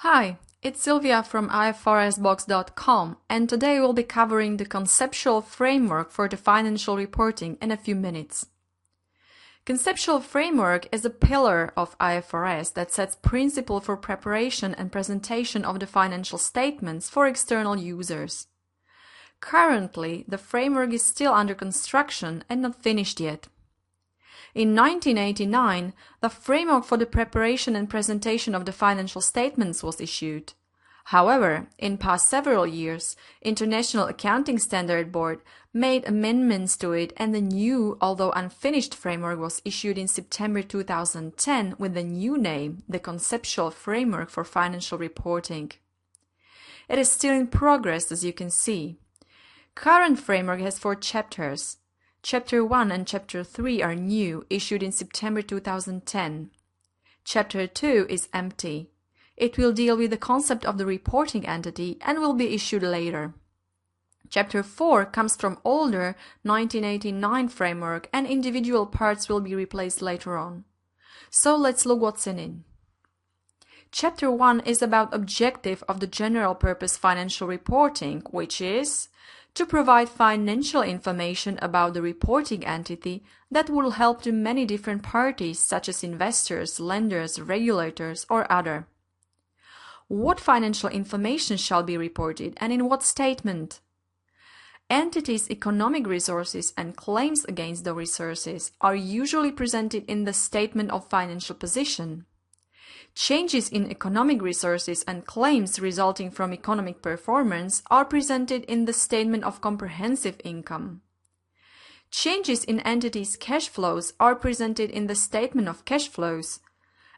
Hi, it's Sylvia from IFRSbox.com, and today we'll be covering the conceptual framework for the financial reporting in a few minutes. Conceptual framework is a pillar of IFRS that sets principles for preparation and presentation of the financial statements for external users. Currently, the framework is still under construction and not finished yet. In 1989, the framework for the preparation and presentation of the financial statements was issued. However, in past several years, International Accounting Standard Board made amendments to it, and the new, although unfinished framework was issued in September 2010 with the new name, the Conceptual Framework for Financial Reporting. It is still in progress, as you can see. Current framework has 4 chapters. Chapter 1 and Chapter 3 are new, issued in September 2010. Chapter 2 is empty. It will deal with the concept of the reporting entity and will be issued later. Chapter 4 comes from older 1989 framework, and individual parts will be replaced later on. So let's look what's in it. Chapter 1 is about objective of the general purpose financial reporting, which is to provide financial information about the reporting entity that will help to many different parties such as investors, lenders, regulators, or other. What financial information shall be reported and in what statement? Entities' economic resources and claims against those resources are usually presented in the statement of financial position. Changes in economic resources and claims resulting from economic performance are presented in the statement of comprehensive income. Changes in entities' cash flows are presented in the statement of cash flows,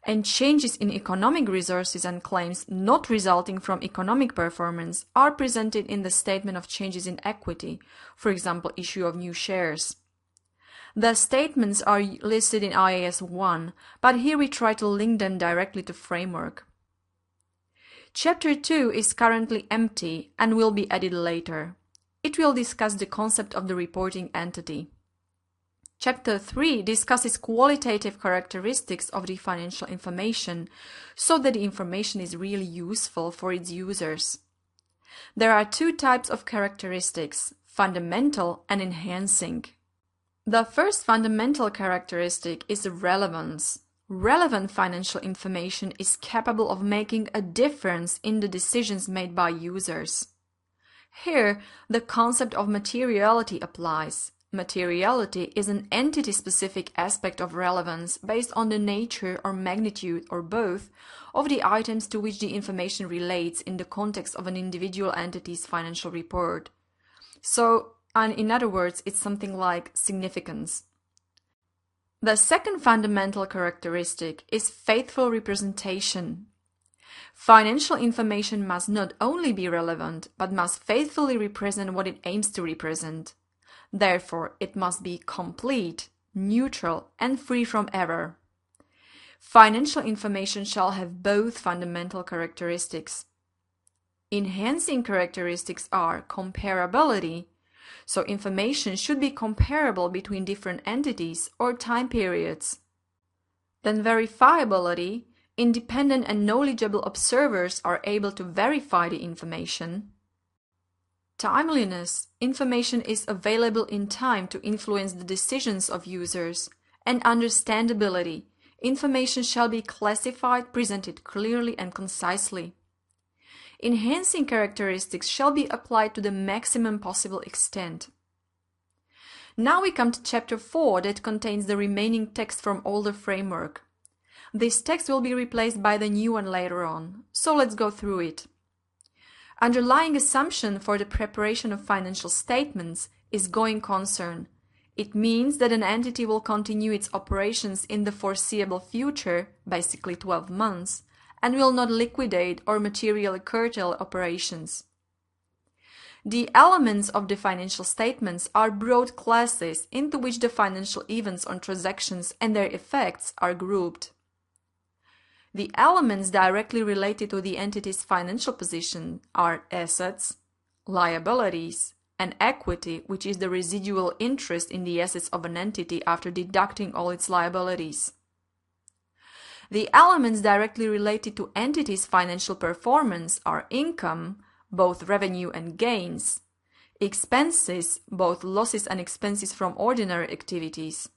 and changes in economic resources and claims not resulting from economic performance are presented in the statement of changes in equity, for example, issue of new shares. The statements are listed in IAS 1, but here we try to link them directly to framework. Chapter 2 is currently empty and will be added later. It will discuss the concept of the reporting entity. Chapter 3 discusses qualitative characteristics of the financial information, so that the information is really useful for its users. There are 2 types of characteristics, fundamental and enhancing. The first fundamental characteristic is relevance. Relevant financial information is capable of making a difference in the decisions made by users. Here, the concept of materiality applies. Materiality is an entity-specific aspect of relevance based on the nature or magnitude or both of the items to which the information relates in the context of an individual entity's financial report. And in other words, it's something like significance. The second fundamental characteristic is faithful representation. Financial information must not only be relevant, but must faithfully represent what it aims to represent. Therefore, it must be complete, neutral, and free from error. Financial information shall have both fundamental characteristics. Enhancing characteristics are comparability. So information should be comparable between different entities or time periods. Then verifiability, independent and knowledgeable observers are able to verify the information. Timeliness, information is available in time to influence the decisions of users. And understandability, information shall be classified, presented clearly and concisely. Enhancing characteristics shall be applied to the maximum possible extent. Now we come to Chapter 4 that contains the remaining text from older framework. This text will be replaced by the new one later on, so let's go through it. Underlying assumption for the preparation of financial statements is going concern. It means that an entity will continue its operations in the foreseeable future, basically 12 months, and will not liquidate or materially curtail operations. The elements of the financial statements are broad classes into which the financial events on transactions and their effects are grouped. The elements directly related to the entity's financial position are assets, liabilities, and equity, which is the residual interest in the assets of an entity after deducting all its liabilities. The elements directly related to entities' financial performance are income, both revenue and gains, expenses, both losses and expenses from ordinary activities.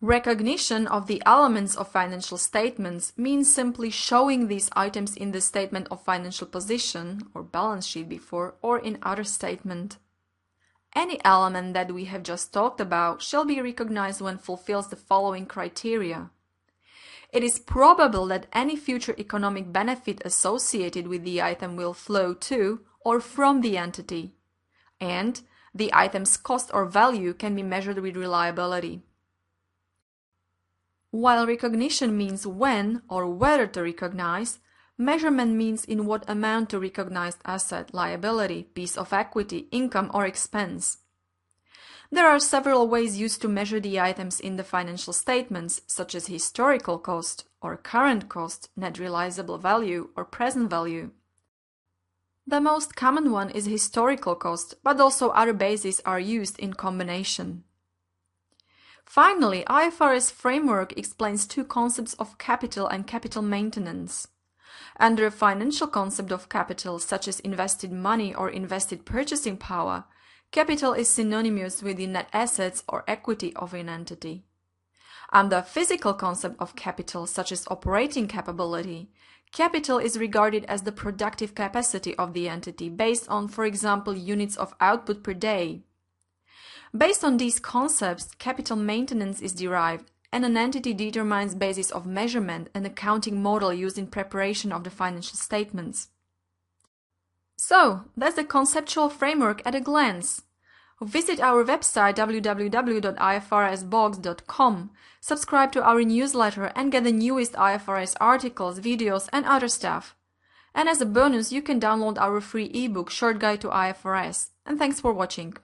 Recognition of the elements of financial statements means simply showing these items in the statement of financial position or balance sheet before or in other statement. Any element that we have just talked about shall be recognized when fulfills the following criteria. It is probable that any future economic benefit associated with the item will flow to or from the entity, and the item's cost or value can be measured with reliability. While recognition means when or whether to recognize, measurement means in what amount to recognized asset, liability, piece of equity, income, or expense. There are several ways used to measure the items in the financial statements, such as historical cost or current cost, net realizable value, or present value. The most common one is historical cost, but also other bases are used in combination. Finally, IFRS framework explains two concepts of capital and capital maintenance. Under a financial concept of capital, such as invested money or invested purchasing power, capital is synonymous with the net assets or equity of an entity. Under a physical concept of capital, such as operating capability, capital is regarded as the productive capacity of the entity based on, for example, units of output per day. Based on these concepts, capital maintenance is derived, and an entity determines basis of measurement and accounting model used in preparation of the financial statements. So, that's the conceptual framework at a glance. Visit our website www.ifrsbox.com, subscribe to our newsletter and get the newest IFRS articles, videos and other stuff. And as a bonus, you can download our free ebook Short Guide to IFRS. And thanks for watching.